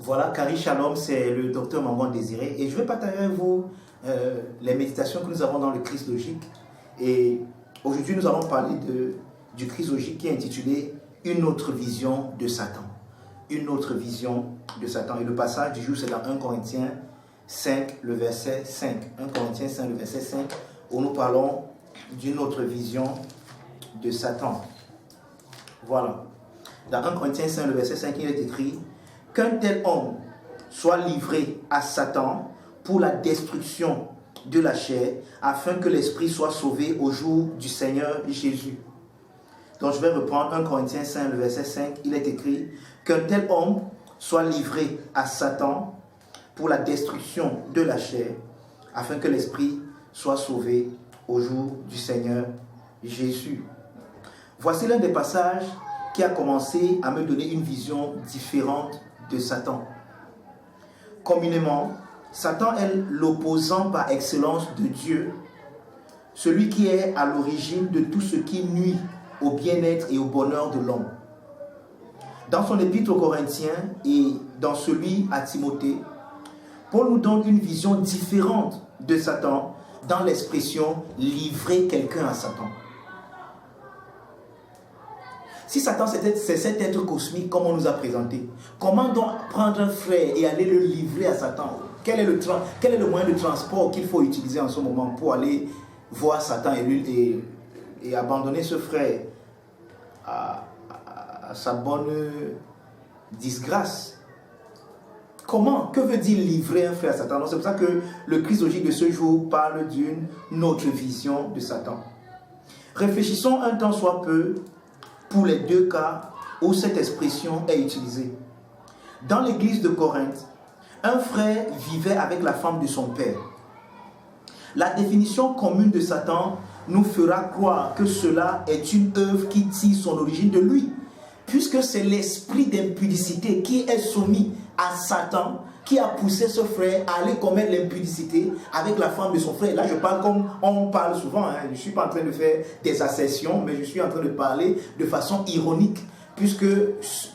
Voilà, Kari Shalom, c'est le docteur Mangon Désiré et je vais partager avec vous les méditations que nous avons dans le Christ logique. Et aujourd'hui, nous allons parler du Christ logique qui est intitulé « Une autre vision de Satan ». Une autre vision de Satan. Et le passage du jour, c'est dans 1 Corinthiens 5, le verset 5. 1 Corinthiens 5, le verset 5, où nous parlons d'une autre vision de Satan. Voilà. Dans 1 Corinthiens 5, le verset 5, il est écrit « Qu'un tel homme soit livré à Satan pour la destruction de la chair, afin que l'esprit soit sauvé au jour du Seigneur Jésus. » Donc je vais reprendre 1 Corinthiens 5, le verset 5, il est écrit « Qu'un tel homme soit livré à Satan pour la destruction de la chair, afin que l'esprit soit sauvé au jour du Seigneur Jésus. » Voici l'un des passages qui a commencé à me donner une vision différente de Satan. Communément, Satan est l'opposant par excellence de Dieu, celui qui est à l'origine de tout ce qui nuit au bien-être et au bonheur de l'homme. Dans son épître aux Corinthiens et dans celui à Timothée, Paul nous donne une vision différente de Satan dans l'expression « livrer quelqu'un à Satan ». Si Satan c'est cet être cosmique comme on nous a présenté, comment donc prendre un frère et aller le livrer à Satan? Quel est le moyen de transport qu'il faut utiliser en ce moment pour aller voir Satan et abandonner ce frère à sa bonne disgrâce? Comment? Que veut dire livrer un frère à Satan? C'est pour ça que le Christ logique de ce jour parle d'une autre vision de Satan. Réfléchissons un temps soit peu pour les deux cas où cette expression est utilisée. Dans l'église de Corinthe, un frère vivait avec la femme de son père. La définition commune de Satan nous fera croire que cela est une œuvre qui tire son origine de lui, puisque c'est l'esprit d'impudicité qui est soumis à Satan qui a poussé ce frère à aller commettre l'impudicité avec la femme de son frère. Là, je parle comme on parle souvent. Je ne suis pas en train de faire des assertions, mais je suis en train de parler de façon ironique, puisque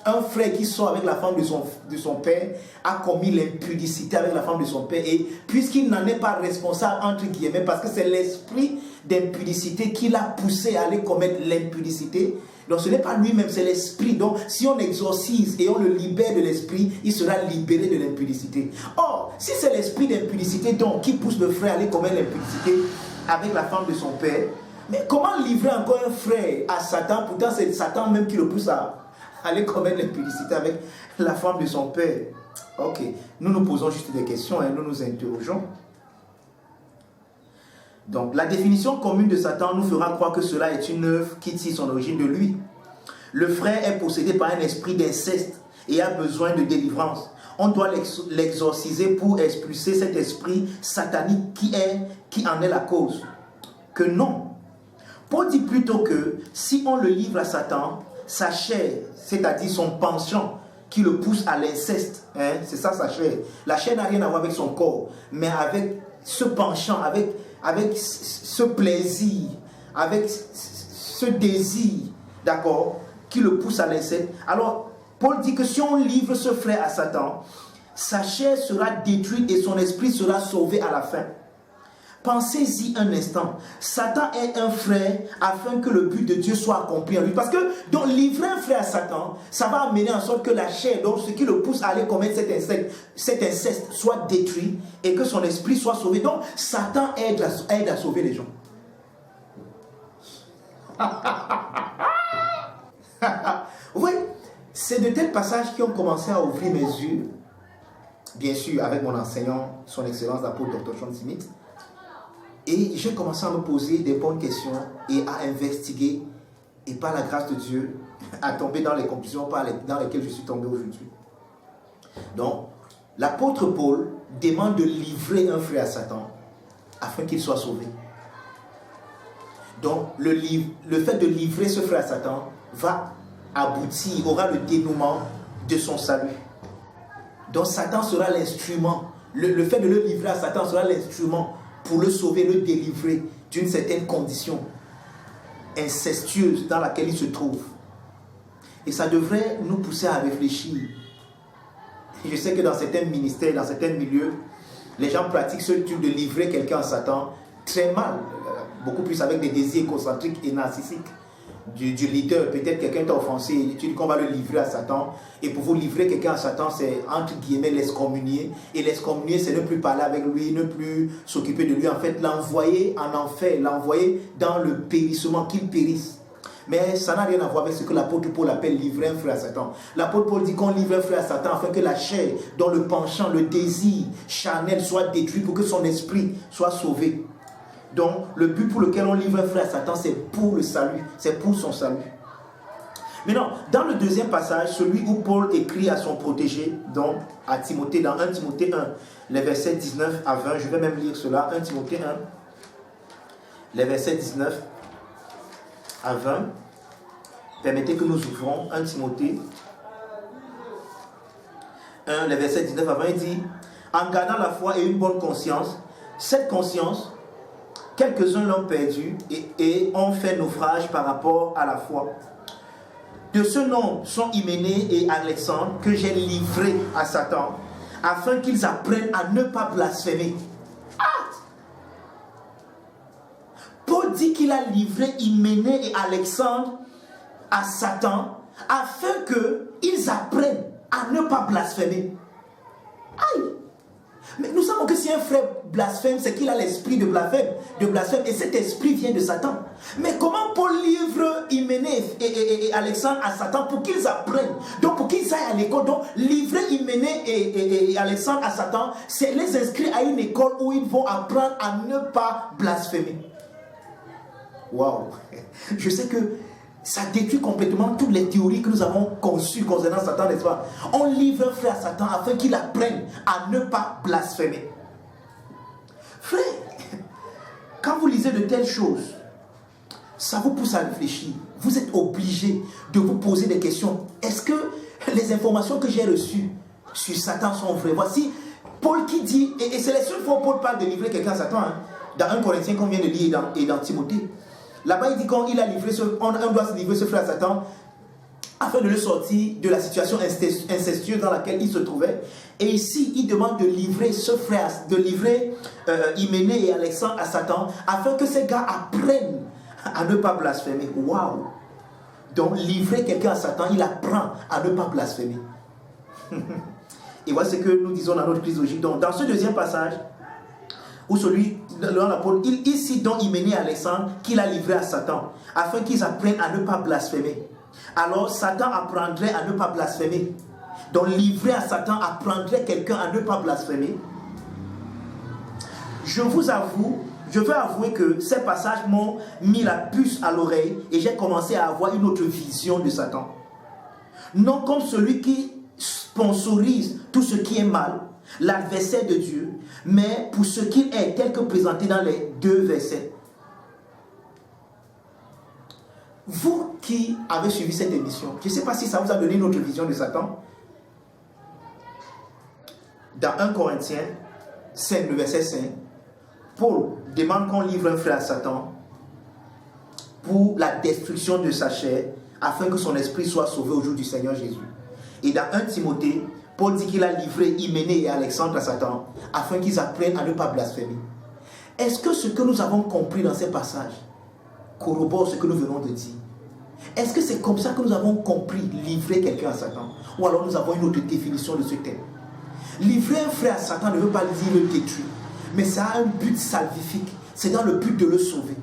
un frère qui sort avec la femme de son père a commis l'impudicité avec la femme de son père, et puisqu'il n'en est pas responsable, entre guillemets, parce que c'est l'esprit d'impudicité qui l'a poussé à aller commettre l'impudicité, donc ce n'est pas lui-même, c'est l'esprit. Donc si on exorcise et on le libère de l'esprit, il sera libéré de l'impudicité. Or, si c'est l'esprit d'impudicité donc qui pousse le frère à aller commettre l'impudicité avec la femme de son père, mais comment livrer encore un frère à Satan? Pourtant c'est Satan même qui le pousse à aller commettre l'impudicité avec la femme de son père. Ok, nous nous posons juste des questions et nous nous interrogeons. Donc, la définition commune de Satan nous fera croire que cela est une œuvre qui tire son origine de lui. Le frère est possédé par un esprit d'inceste et a besoin de délivrance. On doit l'exorciser pour expulser cet esprit satanique qui en est la cause. Que non. Paul dit plutôt que si on le livre à Satan, sa chair, c'est-à-dire son penchant, qui le pousse à l'inceste, c'est ça sa chair. La chair n'a rien à voir avec son corps, mais avec ce penchant, avec ce plaisir, avec ce désir, d'accord, qui le pousse à l'inceste. Alors, Paul dit que si on livre ce frère à Satan, sa chair sera détruite et son esprit sera sauvé à la fin. Pensez-y un instant. Satan est un frère afin que le but de Dieu soit accompli en lui. Parce que donc livrer un frère à Satan, ça va amener en sorte que la chair, donc ce qui le pousse à aller commettre cet inceste soit détruit et que son esprit soit sauvé. Donc Satan aide à sauver les gens. Oui, c'est de tels passages qui ont commencé à ouvrir mes yeux. Bien sûr, avec mon enseignant, son excellence l'apôtre Dr. Sean Smith. Et j'ai commencé à me poser des bonnes questions et à investiguer, et par la grâce de Dieu, à tomber dans les conclusions dans lesquelles je suis tombé aujourd'hui. Donc, l'apôtre Paul demande de livrer un frère à Satan afin qu'il soit sauvé. Donc, le fait de livrer ce frère à Satan va aboutir, aura le dénouement de son salut. Donc, Satan sera l'instrument. Le fait de le livrer à Satan sera l'instrument pour le sauver, le délivrer d'une certaine condition incestueuse dans laquelle il se trouve. Et ça devrait nous pousser à réfléchir je sais que dans certains ministères, dans certains milieux, les gens pratiquent ce truc de livrer quelqu'un à Satan très mal, beaucoup plus avec des désirs égocentriques et narcissiques du leader. Peut-être quelqu'un t'a offensé, et tu dis qu'on va le livrer à Satan. Et pour vous livrer quelqu'un à Satan, c'est entre guillemets l'excommunier. Et l'excommunier, c'est ne plus parler avec lui, ne plus s'occuper de lui. En fait, l'envoyer en enfer, l'envoyer dans le périssement, qu'il périsse. Mais ça n'a rien à voir avec ce que l'apôtre Paul appelle livrer un frère à Satan. L'apôtre Paul dit qu'on livre un frère à Satan afin que la chair, dont le penchant, le désir charnel soit détruit pour que son esprit soit sauvé. Donc, le but pour lequel on livre un frère à Satan, c'est pour le salut, c'est pour son salut. Maintenant, dans le deuxième passage, celui où Paul écrit à son protégé, donc à Timothée, dans 1 Timothée 1, les versets 19 à 20, je vais même lire cela, 1 Timothée 1, les versets 19 à 20. Permettez que nous ouvrons 1 Timothée 1, les versets 19 à 20, il dit: en gardant la foi et une bonne conscience, cette conscience, quelques-uns l'ont perdue et ont fait naufrage par rapport à la foi. De ce nom sont Hyménée et Alexandre que j'ai livrés à Satan, afin qu'ils apprennent à ne pas blasphémer. Ah! Paul dit qu'il a livré Hyménée et Alexandre à Satan, afin qu'ils apprennent à ne pas blasphémer. Aïe! Mais nous savons que si un frère blasphème, c'est qu'il a l'esprit de blasphème, et cet esprit vient de Satan. Mais comment Paul livre Hyménée et Alexandre à Satan pour qu'ils apprennent, donc pour qu'ils aillent à l'école? Donc livrer Hyménée et Alexandre à Satan, c'est les inscrire à une école où ils vont apprendre à ne pas blasphémer. Waouh! Je sais que ça détruit complètement toutes les théories que nous avons conçues concernant Satan, n'est-ce pas? On livre un frère à Satan afin qu'il apprenne à ne pas blasphémer. Frère, quand vous lisez de telles choses, ça vous pousse à réfléchir. Vous êtes obligé de vous poser des questions. Est-ce que les informations que j'ai reçues sur Satan sont vraies? Voici Paul qui dit, et c'est la seule fois où Paul parle de livrer quelqu'un à Satan, hein, dans 1 Corinthiens qu'on vient de lire et dans Timothée. Là-bas, il dit qu'on doit se livrer ce frère à Satan afin de le sortir de la situation incestueuse dans laquelle il se trouvait. Et ici, il demande de livrer ce frère, de livrer Hyménée et Alexandre à Satan afin que ces gars apprennent à ne pas blasphémer. Waouh! Donc, livrer quelqu'un à Satan, il apprend à ne pas blasphémer. Et voilà ce que nous disons dans notre christologie. Donc, dans ce deuxième passage, où celui dans l'apôtre, il cite donc Hyménée et Alexandre qu'il a livré à Satan, afin qu'ils apprennent à ne pas blasphémer. Alors Satan apprendrait à ne pas blasphémer. Donc livrer à Satan apprendrait quelqu'un à ne pas blasphémer. Je veux avouer que ces passages m'ont mis la puce à l'oreille et j'ai commencé à avoir une autre vision de Satan. Non comme celui qui sponsorise tout ce qui est mal, l'adversaire de Dieu, mais pour ce qu'il est, tel que présenté dans les deux versets. Vous qui avez suivi cette émission, je ne sais pas si ça vous a donné une autre vision de Satan. Dans 1 Corinthiens 5, le verset 5, Paul demande qu'on livre un frère à Satan pour la destruction de sa chair, afin que son esprit soit sauvé au jour du Seigneur Jésus. Et dans 1 Timothée, Paul dit qu'il a livré Hyménée et Alexandre à Satan afin qu'ils apprennent à ne pas blasphémer. Est-ce que ce que nous avons compris dans ces passages corrobore ce que nous venons de dire? Est-ce que c'est comme ça que nous avons compris livrer quelqu'un à Satan? Ou alors nous avons une autre définition de ce terme? Livrer un frère à Satan ne veut pas dire le détruire, mais ça a un but salvifique. C'est dans le but de le sauver.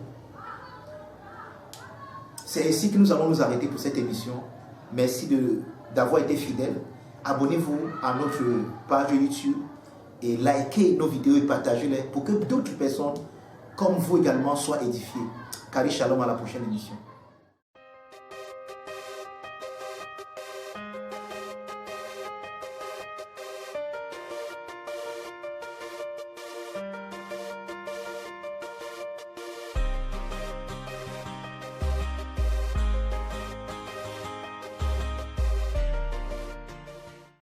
C'est ici que nous allons nous arrêter pour cette émission. Merci d'avoir été fidèles. Abonnez-vous à notre page YouTube et likez nos vidéos et partagez-les pour que d'autres personnes comme vous également soient édifiées. Kari Shalom, à la prochaine émission.